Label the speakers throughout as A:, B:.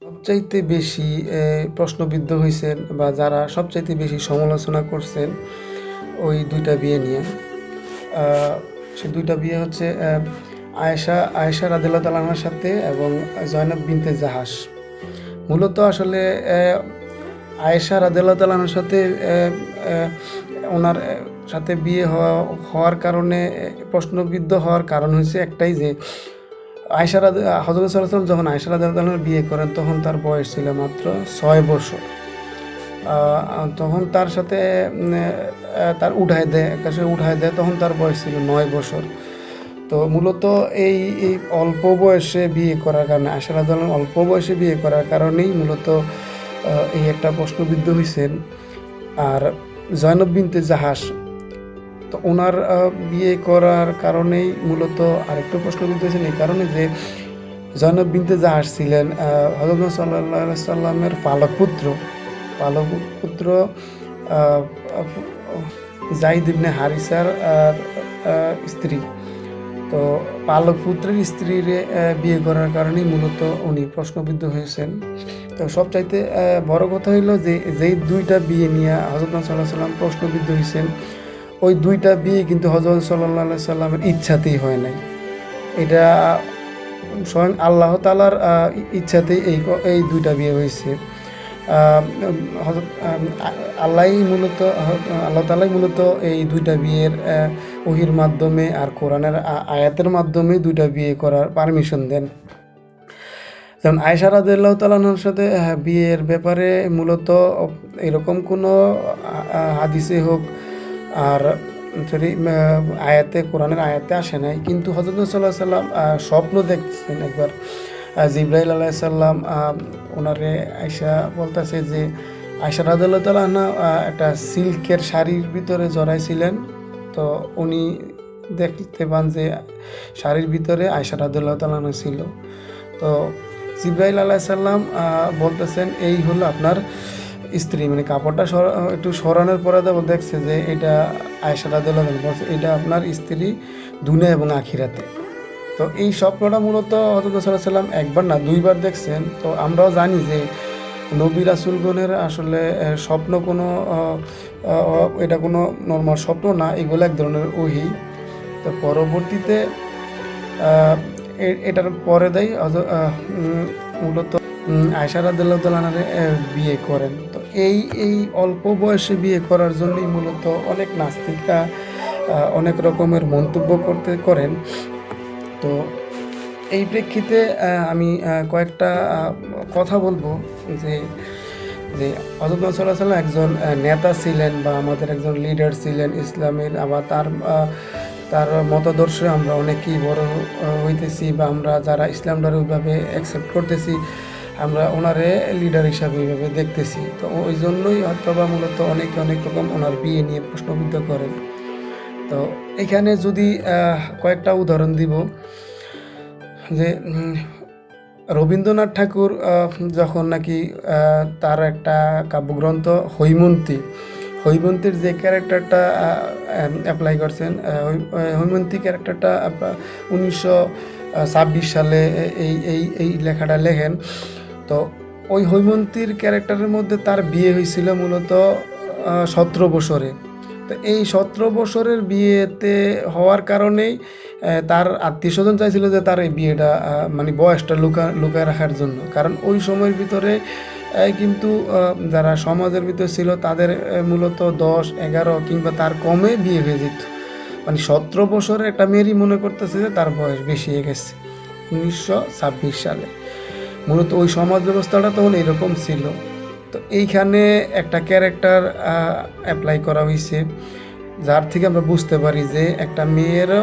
A: সবচাইতে বেশি প্রশ্নবিদ্ধ হইছেন বা যারা সবচাইতে বেশি সমালোচনা করছেন ওই ২ টা বিয়ে নিয়ে। আ সে ২ টা বিয়ে হচ্ছে আয়েশা রাদিয়াল্লাহু তাআলা আনহার সাথে এবং জয়নব বিনতে জাহাশ। মূলত আসলে আয়েশা রাদিয়াল্লাহু তাআলা আনহার সাথে ওনার সাথে বিয়ে হওয়ার কারণে প্রশ্নবিদ্ধ হওয়ার কারণ হইছে একটাই যে হযরত সাল্লাল্লাহু আলাইহি ওয়াসাল্লাম যখন আয়েশা রাদিয়াল্লাহু তাআলার বিয়ে করেন তখন তার বয়স ছিল মাত্র ৬ বছর। তখন তার সাথে তার উঠায় দেয় তখন তার বয়স ছিল ৯ বছর। তো মূলত এই অল্প বয়সে বিয়ে করার কারণে আয়েশা রাদিয়াল্লাহু অল্প বয়সে বিয়ে করার কারণেই মূলত এই একটা প্রশ্নবিদ্ধ হইছেন। আর জয়নব বিনতে জাহাশ তো ওনার বিয়ে করার কারণেই মূলত আরেকটু প্রশ্নবিদ্ধ হয়েছেন এই কারণে যে জয়নব বিনতে জাহাশ ছিলেন হযরত সাল্লাল্লাহু আলাইহি সাল্লামের পালক পুত্র যায়েদ ইবনে হারিসার স্ত্রী। তো পালক পুত্রের স্ত্রীর বিয়ে করার কারণেই মূলত উনি প্রশ্নবিদ্ধ হয়েছেন। তো সবচাইতে বড় কথা হইল যে যেই ২টা বিয়ে নিয়ে হযরত সাল্লাল্লাহু আলাইহি সাল্লাম প্রশ্নবিদ্ধ হয়েছেন ওই ২টা বিয়ে কিন্তু হযরত সাল্লাল্লাহু আলাইহি সাল্লামের ইচ্ছাতেই হয় নাই। এটা স্বয়ং আল্লাহ তাআলার ইচ্ছাতেই এই ২টা বিয়ে হয়েছে। আল্লাহ তাআলাই মূলত এই ২টা বিয়ের ওহীর মাধ্যমে আর কোরআনের আয়াতের মাধ্যমে ২টা বিয়ে করার পারমিশন দেন। যেমন আয়েশা রাদিয়াল্লাহু তাআলা আনহার সাথে বিয়ের ব্যাপারে মূলত এরকম কোনো হাদিসে হোক আর যদি কোরআনের আয়াতে আসে নাই, কিন্তু হযরত সাল্লাল্লাহু আলাইহি সাল্লাম স্বপ্ন দেখছেন একবার। জিবরাইল আলাইহিস সালাম ওনারে আয়েশা বলতেছে যে আয়েশা রাদিয়াল্লাহু তাআলা আনহা একটা সিল্কের শাড়ির ভিতরে জড়াইছিলেন। তো উনি দেখতে পান যে শাড়ির ভিতরে আয়েশা রাদিয়াল্লাহু তাআলা আনহা ছিল। তো জিবরাইল আলাইহিস সালাম বলতেছেন এই হলো আপনার স্ত্রী, মানে কাপড়টা একটু সরানোর পরে দেখছে যে এটা আয়েশা রাদিয়াল্লাহু তাআলা বলছে এটা আপনার স্ত্রী দুনিয়া এবং আখিরাতে। তো এই স্বপ্নটা মূলত হযরত সাল্লাল্লাহু আলাইহি ওয়াসাল্লাম একবার না ২ বার দেখছেন। তো আমরাও জানি যে নবী রাসূলগণের আসলে স্বপ্ন কোনো এটা কোনো নরমাল স্বপ্ন না, এগুলো এক ধরনের ওহী। তো পরবর্তীতে এটার পরে দেয় মূলত আয়েশা রাদিয়াল্লাহু তাআলা আনহা বিয়ে করেন। তো এই অল্প বয়সে বিয়ে করার জন্যই মূলত অনেক নাস্তিকরা অনেক রকমের মন্তব্য করেন। তো এই প্রেক্ষিতে আমি কয়েকটা কথা বলবো যে হযরত মুহাম্মদ সাল্লাল্লাহু আলাইহি ওয়াসাল্লাম একজন নেতা ছিলেন বা আমাদের একজন লিডার ছিলেন ইসলামের। আবার তার মতাদর্শে আমরা অনেকেই বড় হইতেছি বা আমরা যারা ইসলামটারে ওইভাবে অ্যাকসেপ্ট করতেছি আমরা ওনারে লিডার হিসাবে ওইভাবে দেখতেছি। তো ওই জন্যই হয়তোবা মূলত অনেকে অনেক রকম ওনার বিয়ে নিয়ে প্রশ্নবিদ্ধ করেন। তো এখানে যদি কয়েকটা উদাহরণ দিব যে রবীন্দ্রনাথ ঠাকুর যখন নাকি তার একটা কাব্যগ্রন্থ হৈমন্তীর যে ক্যারেক্টারটা অ্যাপ্লাই করছেন, হৈমন্তী ক্যারেক্টারটা 1926 সালে এই লেখাটা লেখেন। তো ওই হৈমন্তীর ক্যারেক্টারের মধ্যে তার বিয়ে হয়েছিল মূলত 17 বছরে। তো এই 17 বছরের বিয়েতে হওয়ার কারণেই তার আত্মীয়স্বজন চাইছিল যে তার এই বিয়েটা মানে বয়সটা লুকায় রাখার জন্য। কারণ ওই সময়ের ভিতরে কিন্তু যারা সমাজের ভিতরে ছিল তাদের মূলত 10, 11 কিংবা তার কমে বিয়ে হয়ে যেত। মানে 17 বছরের একটা মেয়েরই মনে করতেছে যে তার বয়স বেশি হয়ে গেছে 1926 সালে। মূলত ওই সমাজ ব্যবস্থাটা তখন এরকম ছিল। তো এইখানে একটা ক্যারেক্টার অ্যাপ্লাই করা হয়েছে যার থেকে আমরা বুঝতে পারি যে একটা মেয়েরও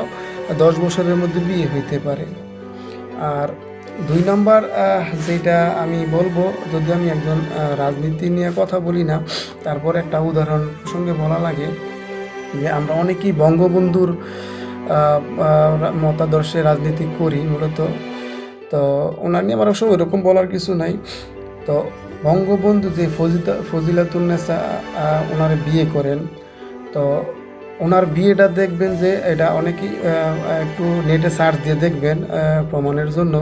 A: 10 বছরের মধ্যে বিয়ে হইতে পারে। আর 2 নাম্বার যেটা আমি বলবো, যদি আমি একজন রাজনীতি নিয়ে কথা বলি না তারপর একটা উদাহরণ প্রসঙ্গে বলা লাগে যে আমরা অনেকেই বঙ্গবন্ধুর মতাদর্শে রাজনীতি করি মূলত। তো ওনার নিয়ে আমার অবশ্য ওইরকম বলার কিছু নাই। তো বঙ্গবন্ধু যে ফজিলাতুন্নেসা ওনারে বিয়ে করেন, তো ওনার বিয়েটা দেখবেন যে এটা অনেকেই একটু নেটে সার্চ দিয়ে দেখবেন প্রমাণের জন্য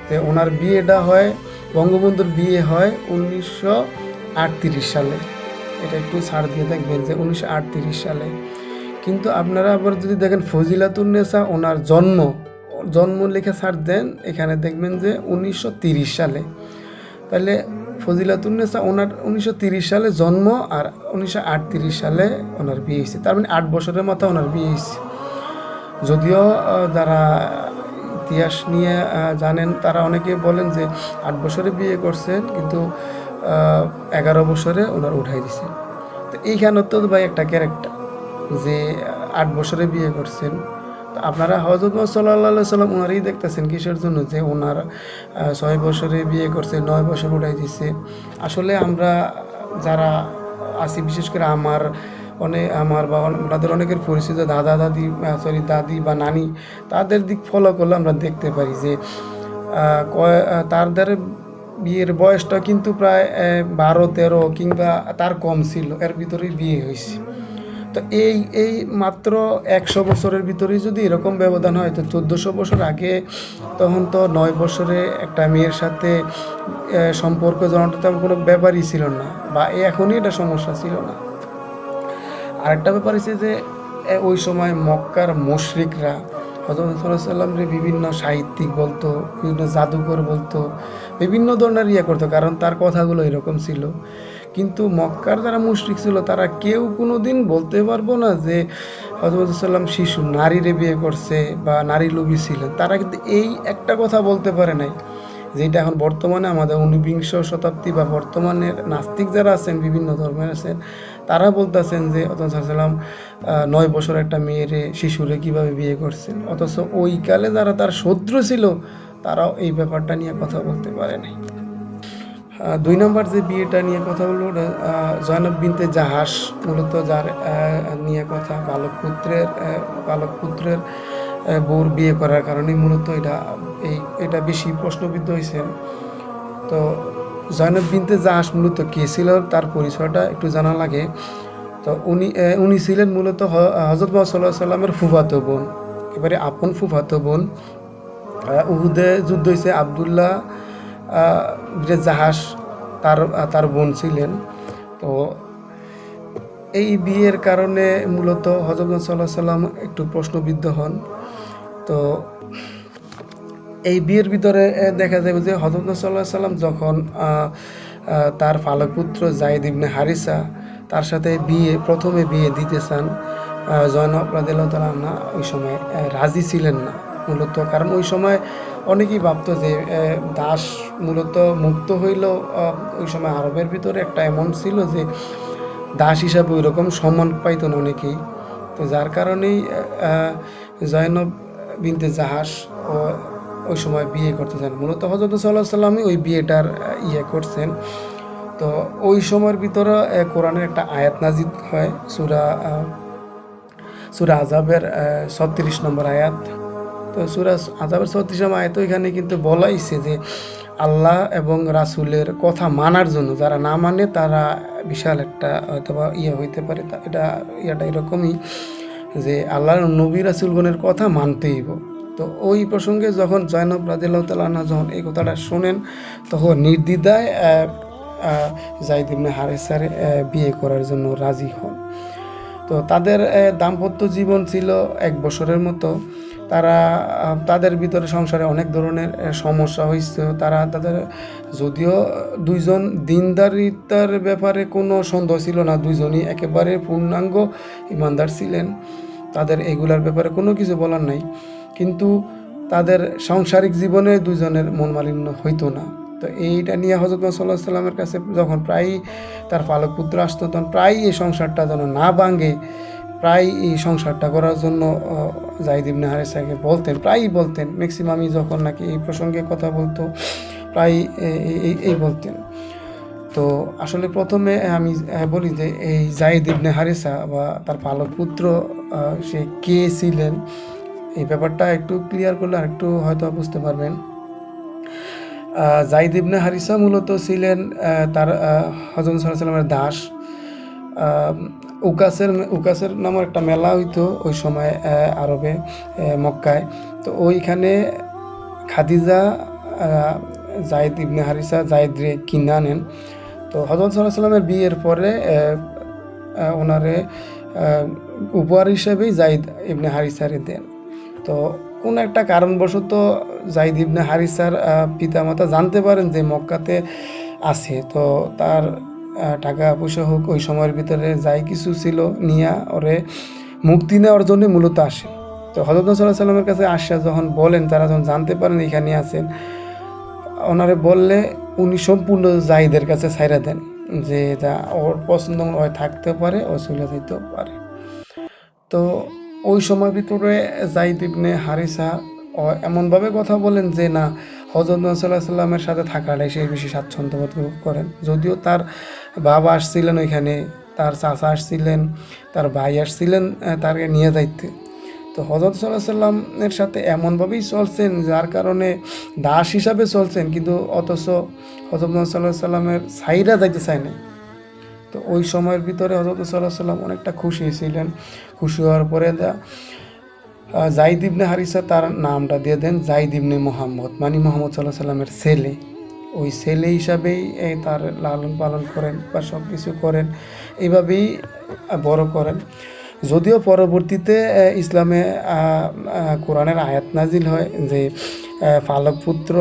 A: যে ওনার বিয়েটা হয় বঙ্গবন্ধুর বিয়ে হয় 1938 সালে। এটা একটু ছাড় দিয়ে দেখবেন যে 1938 সালে। কিন্তু আপনারা আবার যদি দেখেন ফজিলাতুন্নেসা ওনার জন্ম লিখে ছাড় দেন, এখানে দেখবেন যে 1930 সালে। তাহলে ফজিলাতুন্নেসা ওনার 1930 সালে জন্ম আর 1938 সালে ওনার বিয়ে হয়েছে, তার মানে 8 বছরের মাথায় ওনার বিয়ে হয়েছে। যদিও যারা ইতিহাস নিয়ে জানেন তারা অনেকে বলেন যে 8 বছরে বিয়ে করছেন, কিন্তু 11 বছরে ওনার উঠাই দিছে। তো এইখানে তো ভাই একটা ক্যারেক্টার যে 8 বছরে বিয়ে করছেন। তো আপনারা হযরত মুহাম্মদ সাল্লাল্লাহু সাল্লাম ওনারই দেখতেছেন কিসের জন্য যে ওনার 6 বছরে বিয়ে করছে, 9 বছর উঠাই দিছে। আসলে আমরা যারা আছি, বিশেষ করে আমার বা ওনাদের অনেকের পরিচিত দাদি বা নানি, তাদের দিক ফলো করলে আমরা দেখতে পারি যে তাদের বিয়ের বয়সটা কিন্তু প্রায় 12-13 কিংবা তার কম ছিল, এর ভিতরেই বিয়ে হয়েছে। তো এই মাত্র 100 বছরের ভিতরেই যদি এরকম ব্যবধান হয়, তো 1400 বছর আগে তখন তো 9 বছরে একটা মেয়ের সাথে সম্পর্ক জড়ানোটা তেমন কোনো ব্যাপারই ছিল না, বা এখনই এটা সমস্যা ছিল না। আরেকটা ব্যাপার হচ্ছে যে ওই সময় মক্কার মুশরিকরা হযরত সাল্লাল্লাহু আলাইহি ওয়াসাল্লামকে বিভিন্ন সাহিত্যিক বলতো, বিভিন্ন জাদুকর বলতো, বিভিন্ন ধরনের করতো, কারণ তার কথাগুলো এরকম ছিল। কিন্তু মক্কার যারা মুশরিক ছিল তারা কেউ কোনোদিন বলতে পারবো না যে হযরত সাল্লাম শিশু নারীরে বিয়ে করছে বা নারী লোভী ছিলেন। তারা কিন্তু এই একটা কথা বলতে পারে নাই, যেটা এখন বর্তমানে আমাদের 19বিংশ শতাব্দী বা বর্তমানের নাস্তিক যারা আছেন, বিভিন্ন ধর্মের আছেন, তারা বলতেছেন যে হযরত সাল্লাম 9 বছর একটা মেয়েরে শিশুরে কিভাবে বিয়ে করছেন। অথচ ওই কালে যারা তার শত্রু ছিল তারাও এই ব্যাপারটা নিয়ে কথা বলতে পারে নাই। 2 নম্বর যে বিয়েটা নিয়ে কথা বলবো, জয়নব বিনতে জাহাস, মূলত যার নিয়ে কথা, বালক পুত্রের বউর বিয়ে করার কারণে মূলত এটা বেশি প্রশ্নবিদ্ধ হয়েছে। তো জয়নব বিনতে জাহাস মূলত কে ছিল, তার পরিচয়টা একটু জানা লাগে। তো উনি ছিলেন মূলত হযরত মুহাম্মদ সাল্লাল্লাহু আলাইহি সাল্লামের ফুফাতো বোন, এবারে আপন ফুফাতো বোন। উহুদে যুদ্ধ হয়েছে, আবদুল্লাহ জাহাস তার বোন ছিলেন। তো এই বিয়ের কারণে মূলত হযরত মুহাম্মদ সাল্লাল্লাহু আলাইহি সাল্লাম একটু প্রশ্নবিদ্ধ হন। তো এই বিয়ের ভিতরে দেখা যাবে যে হযরত মুহাম্মদ সাল্লাল্লাহু আলাইহি সাল্লাম যখন তার পালক পুত্র যায়েদ ইবনে হারিসা তার সাথে প্রথমে বিয়ে দিতে চান, জয়নব রাদিয়াল্লাহু তাআলা আনহা ওই সময় রাজি ছিলেন না, মূলত কারণ ওই সময় অনেকেই ভাবতো যে দাস মূলত মুক্ত হইলেও ওই সময় আরবের ভিতরে একটা এমন ছিল যে দাস হিসাবে ওই রকম সম্মান পাইতো না অনেকেই। তো যার কারণেই জয়নব বিনতে জাহাস ওই সময় বিয়ে করতে চান। মূলত হযরত সাল্লাল্লাহু আলাইহি সাল্লামই ওই বিয়েটার করছেন। তো ওই সময়ের ভিতরে কোরআনের একটা আয়াত নাজিল হয়, সূরা আযাবের 36 নম্বর আয়াত। তো সূরা আযাবের 36 নম্বর আয়াত, এখানে কিন্তু বলা হয়েছে যে আল্লাহ এবং রাসূলের কথা মানার জন্য যারা না মানে তারা বিশাল একটা হয়তোবা হইতে পারে। এটা এরকমই যে আল্লাহর নবী রাসূলগণের কথা মানতেই হইব। তো ওই প্রসঙ্গে যখন জয়নব রাদিয়াল্লাহু তাআলা আনহা যখন এই কথাটা শোনেন, তখন নির্দ্বিধায় যায়েদ ইবনে হারিসার বিয়ে করার জন্য রাজি হন। তো তাদের দাম্পত্য জীবন ছিল 1 বছরের মতো। তাদের ভিতরে সংসারে অনেক ধরনের সমস্যা হয়েছে। তাদের যদিও দুইজন দিনদারিতার ব্যাপারে কোনো সন্দেহ ছিল না, দুইজনই একেবারে পূর্ণাঙ্গ ইমানদার ছিলেন, তাদের এগুলার ব্যাপারে কোনো কিছু বলার নাই, কিন্তু তাদের সাংসারিক জীবনে দুইজনের মন মালিন্য হইতো না। তো এইটা নিয়ে হযরত মুহাম্মদ সাল্লাল্লাহু আলাইহি সাল্লামের কাছে যখন প্রায়ই তার পালক পুত্র আসতো, তখন প্রায়ই এই সংসারটা যেন না ভাঙে, প্রায় এই সংসারটা করার জন্য যায়েদ ইবনে হারিসাকে প্রায়ই বলতেন, ম্যাক্সিমামই যখন নাকি এই প্রসঙ্গে কথা বলতো প্রায় এই বলতেন। তো আসলে প্রথমে আমি বলি যে এই যায়েদ ইবনে হারিসা বা তার পালক পুত্র সে কে ছিলেন, এই ব্যাপারটা একটু ক্লিয়ার করলে আরেকটু হয়তো বুঝতে পারবেন। যায়েদ ইবনে হারিসা মূলত ছিলেন তার হযরত সাল্লাল্লাহু আলাইহি ওয়াসাল্লামের দাস। উকাসের নামের একটা মেলা হইতো ওই সময় আরবে, মক্কায়। তো ওইখানে খাদিজা জাইদ ইবনে হারিসা জাইদরে কিনে আনেন। তো হযরত সাল্লাল্লাহু আলাইহি ওয়াসাল্লামের বিয়ের পরে ওনারে উপহার হিসেবেই জাইদ ইবনে হারিসারে দেন। তো কোন একটা কারণবশত জাইদ ইবনে হারিসার পিতামাতা জানতে পারেন যে মক্কাতে আছে। তো তার টাকা পয়সা হোক ওই সময়ের ভিতরে যাই কিছু ছিল নিয়ে ওরে মুক্তি নেওয়ার জন্য মূলত আসে। তো হযরত সাল্লাল্লাহু আলাইহি ওয়াসাল্লামের কাছে আসা যখন বলেন, তারা যখন জানতে পারেন এখানে আছেন, ওনারে বললে উনি সম্পূর্ণ জাইদের কাছে ছাইরা দেন যে যা ওর পছন্দ হয় থাকতে পারে, ও চলে যেতেও পারে। তো ওই সময়ের ভিতরে জাইদ ইবনে হারিসা এমনভাবে কথা বলেন যে না, হযরত মুহাম্মদ সাল্লাল্লাহু আলাইহি ওয়াসাল্লামের সাথে থাকাটাই সে বেশি স্বাচ্ছন্দ্য বোধ করেন। যদিও তার বাবা আসছিলেন ওইখানে, তার চাচা আসছিলেন, তার ভাই আসছিলেন তাকে নিয়ে যাইতে। তো হযরত সাল্লাল্লাহু আলাইহি ওয়াসাল্লামের সাথে এমনভাবেই চলছেন যার কারণে দাস হিসাবে চলছেন, কিন্তু অথচ হযরত মুহাম্মদ সাল্লাল্লাহু আলাইহি ওয়াসাল্লামের ছাইরা যাইতে চায় না। তো ওই সময়ের ভিতরে হযরত সাল্লাল্লাহু আলাইহি ওয়াসাল্লাম অনেকটা খুশি ছিলেন। খুশি হওয়ার পরে জাইদ ইবনে হারিসা তার নামটা দিয়ে দেন জাইদ ইবনে মুহাম্মদ, মানে মুহাম্মদ সাল্লাল্লাহু আলাইহি ওয়াসাল্লামের ছেলে। ওই ছেলে হিসাবেই তার লালন পালন করেন বা সব কিছু করেন, এইভাবেই বড় করেন। যদিও পরবর্তীতে ইসলামে কোরআনের আয়াত নাজিল হয় যে পালক পুত্র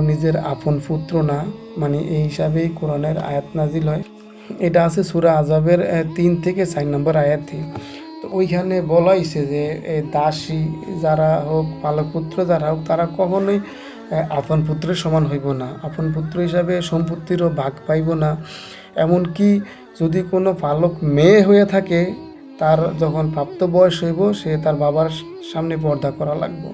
A: নিজের আপন পুত্র না, মানে এই হিসাবেই কোরআনের আয়াত নাজিল হয়। এটা আছে সূরা আযাবের 3 থেকে 4 নম্বর আয়াতে। তো ওইখানে বলা হয়েছে যে দাসী যারা হোক, পালক পুত্র যারা হোক, তারা কখনোই আপন পুত্রের সমান হইব না, আপন পুত্র হিসাবে সম্পত্তিরও ভাগ পাইব না। এমনকি যদি কোনো পালক মেয়ে হয়ে থাকে, তার যখন প্রাপ্ত বয়স হইব সে তার বাবার সামনে পর্দা করা লাগবে।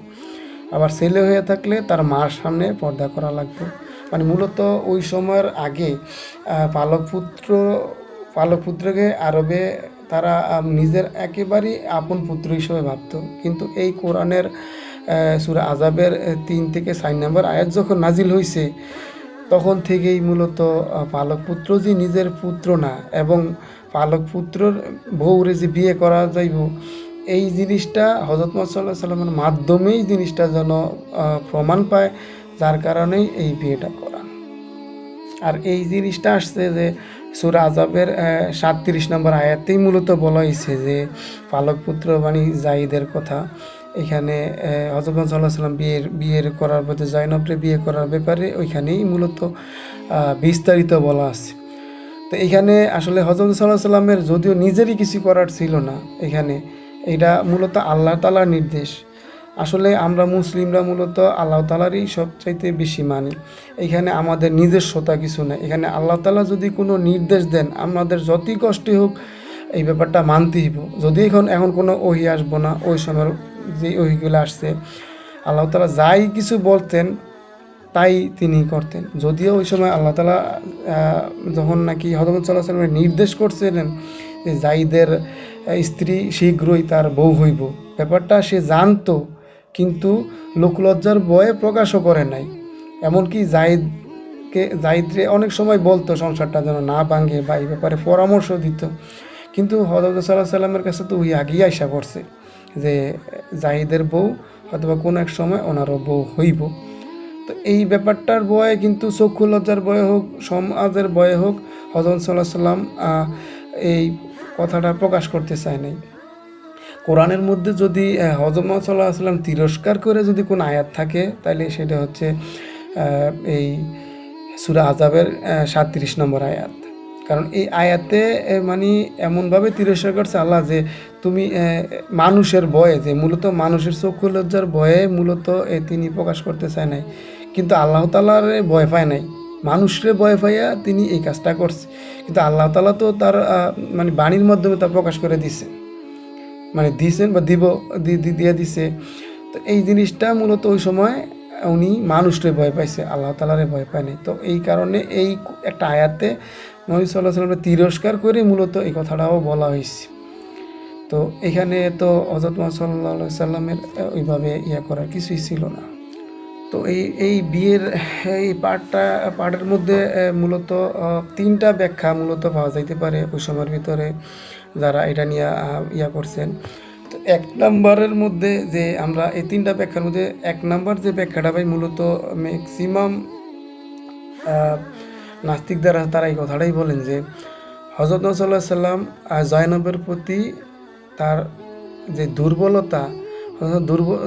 A: আবার ছেলে হয়ে থাকলে তার মার সামনে পর্দা করা লাগবে। মানে মূলত ওই সময়ের আগে পালক পুত্রকে আরবে তারা নিজের একেবারেই আপন পুত্র হিসেবে ভাবত। কিন্তু এই কোরআনের সূরা আযাবের 3 থেকে 4 নম্বর আয়াত যখন নাজিল হয়েছে, তখন থেকেই মূলত পালক পুত্র যে নিজের পুত্র না, এবং পালক পুত্রর বউরে যে বিয়ে করা যাইব, এই জিনিসটা হযরত মুহাম্মদ সাল্লাল্লাহু আলাইহি ওয়াসাল্লামের মাধ্যমেই জিনিসটা যেন প্রমাণ পায়, যার কারণেই এই বিয়েটা করা। আর এই জিনিসটা আসছে যে সূরা আযাবের 37 নম্বর আয়াতেই মূলত বলা হয়েছে যে পালক পুত্র মানে জাইদের কথা। এখানে হযরত মুহাম্মদ সাল্লাল্লাহু আলাইহি ওয়াসাল্লাম বিয়ের করার পথে জয়নবরে বিয়ে করার ব্যাপারে ওইখানেই মূলত বিস্তারিত বলা আছে। তো এখানে আসলে হযরত সাল্লাল্লাহু আলাইহি ওয়াসাল্লামের যদিও নিজেরই কিছু করার ছিল না, এখানে এটা মূলত আল্লাহ তাআলার নির্দেশ। আসলে আমরা মুসলিমরা মূলত আল্লাহ তাআলারই সবচাইতে বেশি মানি। এখানে আমাদের নিজস্বতা কিছু না। এখানে আল্লাহ তাআলা যদি কোনো নির্দেশ দেন, আমাদের যতই কষ্টই হোক এই ব্যাপারটা মানতেই হইব। যদি এখন কোনো ওহী আসবো না, ওই সময়ের যে ওহীগুলো আসছে, আল্লাহ তাআলা যাই কিছু বলতেন তাই তিনি করতেন। যদিও ওই সময় আল্লাহ তাআলা যখন নাকি হযরত সাল্লাল্লাহু আলাইহি ওয়াসাল্লামের নির্দেশ করছিলেন যে জাইদের স্ত্রী শীঘ্রই তার বউ হইব, ব্যাপারটা সে জানতো, কিন্তু লোকলজ্জার ভয়ে প্রকাশও করে নাই। এমনকি জাইদরে অনেক সময় বলতো সংসারটা যেন না ভাঙে বা এই ব্যাপারে পরামর্শ দিত। কিন্তু হযরত সাল্লাল্লাহু আলাইহি ওয়াসাল্লামের কাছে তো ওই আগেই আইসা পড়ছে যে জাইদের বউ অথবা কোনো এক সময় ওনারও বউ হইব। তো এই ব্যাপারটার ভয়ে, কিন্তু চক্ষু লজ্জার ভয়ে হোক, সমাজের ভয়ে হোক, হযরত সাল্লাল্লাহু আলাইহি ওয়াসাল্লাম এই কথাটা প্রকাশ করতে চায় নাই। কোরআনের মধ্যে যদি হযরত মুহাম্মদ সাল্লাল্লাহু আলাইহি ওয়াসাল্লাম তিরস্কার করে যদি কোনো আয়াত থাকে, তাহলে সেটা হচ্ছে এই সূরা আযাবের 37 নম্বর আয়াত। কারণ এই আয়াতে মানে এমনভাবে তিরস্কার করছে আল্লাহ যে তুমি মানুষের ভয়ে, যে মূলত মানুষের চক্ষু লজ্জার ভয়ে মূলত তিনি প্রকাশ করতে চায় নাই, কিন্তু আল্লাহ তাআলার ভয় পায় নাই, মানুষের ভয় পাইয়া তিনি এই কাজটা করছে। কিন্তু আল্লাহ তাআলা তো তার মানে বাণীর মাধ্যমে তা প্রকাশ করে দিছে, মানে দিয়েছেন বা দিয়ে দিছে। তো এই জিনিসটা মূলত ওই সময় উনি মানুষরে ভয় পাইছে, আল্লাহ তাআলারে ভয় পায় নাই। তো এই কারণে এই একটা আয়াতে নবী সাল্লাল্লাহু আলাইহি ওয়াসাল্লামকে তিরস্কার করে মূলত এই কথাটাও বলা হয়েছে। তো এখানে তো হযরত মুহাম্মদ সাল্লাল্লাহু আলাইহি ওয়াসাল্লামের ওইভাবে করার কিছুই ছিল না। তো এই বিয়ের এই পার্টের মধ্যে মূলত 3টা ব্যাখ্যা মূলত পাওয়া যাইতে পারে ওই সময়ের ভিতরে যারা এটা নিয়ে করছেন। তো 1 নম্বরের মধ্যে যে আমরা এই 3টা ব্যাখ্যার মধ্যে 1 নম্বর যে ব্যাখ্যাটা পাই, মূলত ম্যাক্সিমাম আহ, নাস্তিকরা তারা এই কথাটাই বলেন যে হযরত নবী সাল্লাল্লাহু আলাইহি সাল্লাম জয়নবের প্রতি তার যে দুর্বলতা,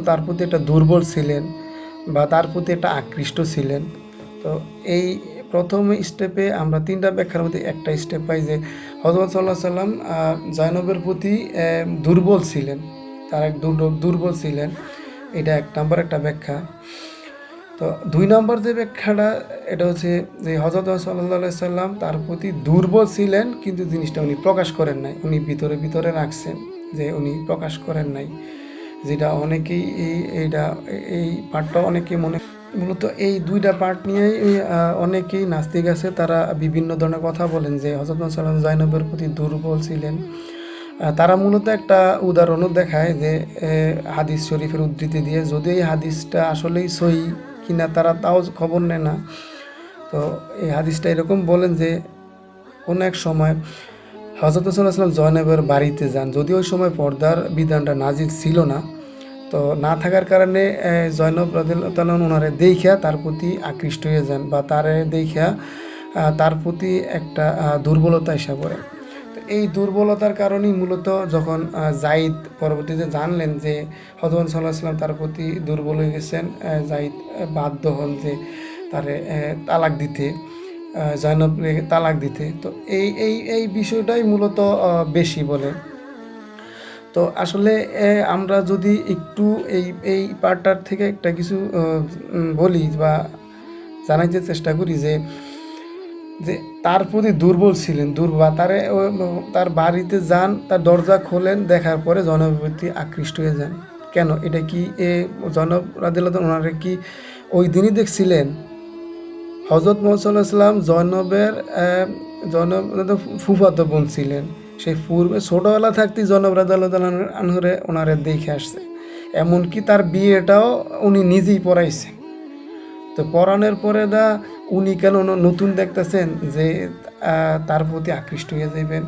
A: তার প্রতি একটা দুর্বল ছিলেন বা তার প্রতি একটা আকৃষ্ট ছিলেন। তো এই প্রথম স্টেপে আমরা তিনটা ব্যাখ্যার মধ্যে একটা স্টেপ পাই যে হযরত সাল্লাল্লাহু আলাইহি সাল্লাম জয়নবের প্রতি দুর্বল ছিলেন, তার এক দুর্বল ছিলেন। এটা এক নম্বর একটা ব্যাখ্যা। তো ২ নম্বর যে ব্যাখ্যাটা, এটা হচ্ছে যে হযরত সাল্লাল্লাহু আলাইহি সাল্লাম তার প্রতি দুর্বল ছিলেন, কিন্তু জিনিসটা উনি প্রকাশ করেন নাই। উনি ভিতরে রাখছেন, যে উনি প্রকাশ করেন নাই। যেটা অনেকেই এই পার্টটা অনেকেই মূলত এই ২টা পার্ট নিয়েই অনেকেই নাস্তিক আছে, তারা বিভিন্ন ধরনের কথা বলেন যে হযরত মুহাম্মদ সাল্লাল্লাহু আলাইহি ওয়াসাল্লাম জয়নবের প্রতি দুর্বল ছিলেন। তারা মূলত একটা উদাহরণও দেখায় যে হাদিস শরীফের উদ্ধৃতি দিয়ে, যদি এই হাদিসটা আসলেই সহিহ কিনা তারা তাও খবর নেয় না। তো এই হাদিসটা এরকম বলেন যে কোনো এক সময় হযরত সাল্লাল্লাহু আলাইহি ওয়াসাল্লাম জয়নবের বাড়িতে যান, যদিও ওই সময় পর্দার বিধানটা নাজিল ছিল না। তো না থাকার কারণে জয়নব রাদিয়াল্লাহু তাআলা ওনারে দেইখা তার প্রতি আকৃষ্ট হয়ে যান, বা তারে দেইখা তার প্রতি একটা দুর্বলতা এসে পড়ে। তো এই দুর্বলতার কারণেই মূলত যখন যায়েদ পরবর্তীতে জানলেন যে হযরত সাল্লাল্লাহু আলাইহি ওয়াসাল্লাম তার প্রতি দুর্বল হয়ে গেছেন, যায়েদ বাধ্য হন যে তারে তালাক দিতে, জয়নবকে তালাক দিতে। তো এই বিষয়টাই মূলত বেশি বলে। তো আসলে আমরা যদি একটু এই পার্টটার থেকে একটা কিছু বলি বা জানাইতে চেষ্টা করি যে যে তার প্রতি দুর্বল ছিলেন, তারে তার বাড়িতে যান, তার দরজা খোলেন, দেখার পরে জয়নবের প্রতি আকৃষ্ট হয়ে যান। কেন? এটা কি জয়নব রাদিয়াল্লাহু তাআলা ওনারে কি ওই দিনই দেখছিলেন? হযরত মুহাম্মদ সাল্লাল্লাহু আলাইহি ওয়াসাল্লাম জয়নব ফুফাতো বোন ছিলেন। সেই পূর্বে ছোটবেলা থাকতেই জয়নব রাদিয়াল্লাহু তাআলা আনহুরে ওনারে দেখে আসছে। এমনকি তার বিয়েটাও উনি নিজেই পড়াইছেন। তো পড়ানোর পরে উনি কেন নতুন দেখতেছেন যে তার প্রতি আকৃষ্ট হয়ে যাইবেন?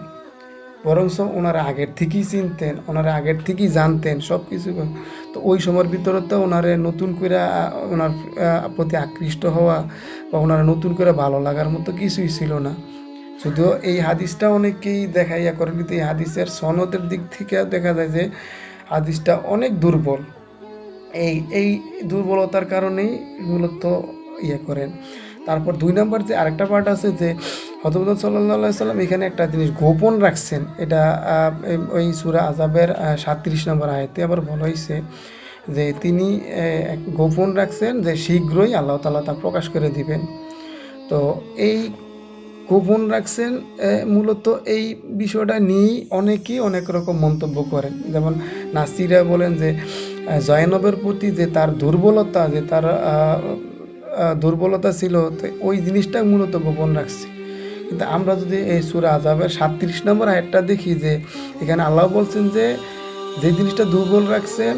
A: বরঞ্চ ওনারা আগের থেকেই চিনতেন, ওনারা আগের থেকেই জানতেন সব কিছু। তো ওই সময়ের ভিতরে তো ওনারে নতুন করে ওনার প্রতি আকৃষ্ট হওয়া বা ওনারা নতুন করে ভালো লাগার মতো কিছুই ছিল না। যদিও এই হাদিসটা অনেকেই দেখাইয়া করেন, কিন্তু এই হাদিসের সনদের দিক থেকে দেখা যায় যে হাদিসটা অনেক দুর্বল। এই দুর্বলতার কারণেই মূলত করেন। তারপর ২ নম্বর যে আরেকটা পার্ট আছে যে হযরত সাল্লাল্লাহু আলাইহি ওয়াসাল্লাম এখানে একটা জিনিস গোপন রাখছেন। এটা ওই সূরা আযাবের ৩৭ নম্বর আয়াতে আবার বলা হয়েছে যে তিনি গোপন রাখছেন, যে শীঘ্রই আল্লাহ তাআলা তা প্রকাশ করে দিবেন। তো এই গোপন রাখছেন, মূলত এই বিষয়টা নিয়েই অনেকেই অনেক রকম মন্তব্য করেন। যেমন নাস্তিকরা বলেন যে জয়নবের প্রতি যে তার দুর্বলতা, যে তার দুর্বলতা ছিল, তো ওই জিনিসটা মূলত গোপন রাখছে। কিন্তু আমরা যদি এই সূরা আযাবের ৩৭ নম্বর আয়াতটা দেখি, যে এখানে আল্লাহ বলছেন যে যে জিনিসটা দুর্বল রাখছেন,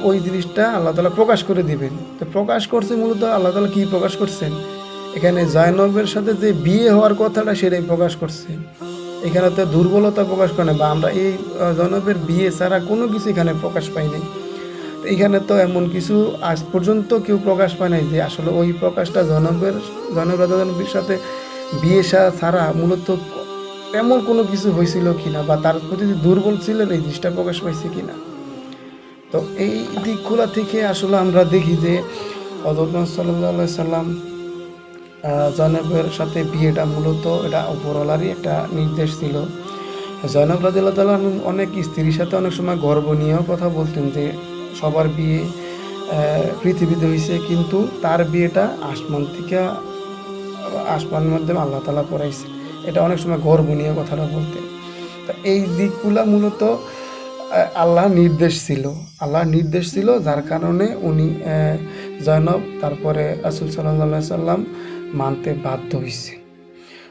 A: ওই জিনিসটা আল্লাহ তাআলা প্রকাশ করে দিবেন। তো প্রকাশ করছে মূলত আল্লাহ তাআলা কি প্রকাশ করছেন? এখানে জয়নবের সাথে যে বিয়ে হওয়ার কথাটা সেটাই প্রকাশ করছে। এখানে তো দুর্বলতা প্রকাশ করে না, বা আমরা এই জয়নবের বিয়ে ছাড়া কোনো কিছু এখানে প্রকাশ পাই নাই। তো এখানে তো এমন কিছু আজ পর্যন্ত কেউ প্রকাশ পায় নাই যে আসলে ওই প্রকাশটা জয়নব রাদিয়াল্লাহু সাথে বিয়ে ছাড়া মূলত তেমন কোনো কিছু হয়েছিল কিনা, বা তার প্রতি যে দুর্বল ছিলেন এই জিনিসটা প্রকাশ পাইছে কিনা। তো এই দিকগুলো থেকে আসলে আমরা দেখি যে হযরত সাল্লাল্লাহু আলাইহি সাল্লাম জয়নবের সাথে বিয়েটা মূলত এটা উপরওয়ালারই একটা নির্দেশ ছিল। জয়নব রাদিয়াল্লাহু তাআলা অনেক স্ত্রীর সাথে অনেক সময় গর্ব নিয়েও কথা বলতেন যে সবার বিয়ে পৃথিবীতে হয়েছে, কিন্তু তার বিয়েটা আসমানের মাধ্যমে আল্লাহ তাআলা পড়াইছে। এটা অনেক সময় গর্ব নিয়ে কথাটা বলতেন। তো এই দিকগুলা মূলত আল্লাহর নির্দেশ ছিল, যার কারণে উনি জয়নব তারপরে রাসূল সাল্লাল্লাহু আলাইহি সাল্লাম মানতে বাধ্য হয়েছে।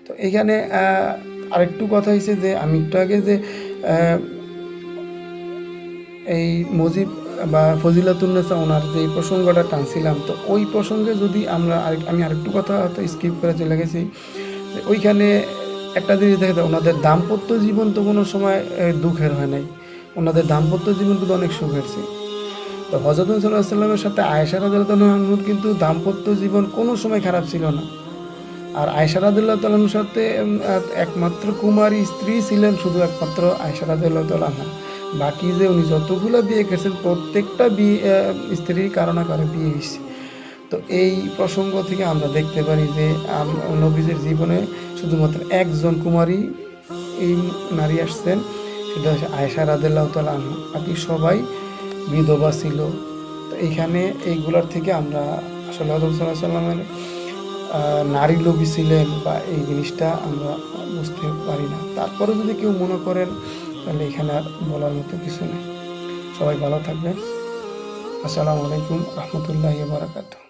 A: তো এখানে আরেকটু কথা হয়েছে যে আমি একটু আগে যে এই মুজিব বা ফজিলাতুন্নেসা ওনার যে প্রসঙ্গটা টানছিলাম, তো ওই প্রসঙ্গে যদি আমি আরেকটু কথা হয়তো স্কিপ করে চলে গেছি, যে ওইখানে একটা জিনিস দেখা যায়, ওনাদের দাম্পত্য জীবন তো কোনো সময় দুঃখের হয় নাই, ওনাদের দাম্পত্য জীবন কিন্তু অনেক সুখের ছিল। তো হযরত মুহাম্মদ সাল্লাল্লাহু আলাইহি ওয়াসাল্লামের সাথে আয়েশা রাদিয়াল্লাহু আনহার কিন্তু দাম্পত্য জীবন কোনো সময় খারাপ ছিল না। আর আয়েশা রাদিয়াল্লাহু তাআলার সাথে একমাত্র কুমারী স্ত্রী ছিলেন শুধু একমাত্র আয়েশা রাদিয়াল্লাহু তাআলা আনহা। বাকি যে উনি যতগুলো বিয়ে করেছেন প্রত্যেকটা বিয়ে স্ত্রীর কারণে বিয়ে হয়েছে। তো এই প্রসঙ্গ থেকে আমরা দেখতে পারি যে নবীজির জীবনে শুধুমাত্র একজন কুমারী এই নারী আসছেন, সেটা হচ্ছে আয়েশা রাদিয়াল্লাহু তাআলা আনহা। বাকি সবাই বিধবা ছিল। তো এইখানে এইগুলার থেকে আমরা আসলে হযরত সাল্লাল্লাহু আলাইহি ওয়াসাল্লামের নারী লোভী ছিলেন বা এই জিনিসটা আমরা বুঝতে পারি না। তারপরে যদি কেউ মনে করেন তাহলে এখানে আর বলার মতো কিছু নেই। সবাই ভালো থাকবেন। আসসালামু আলাইকুম রহমতুল্লাহি ওয়া বারাকাতুহু।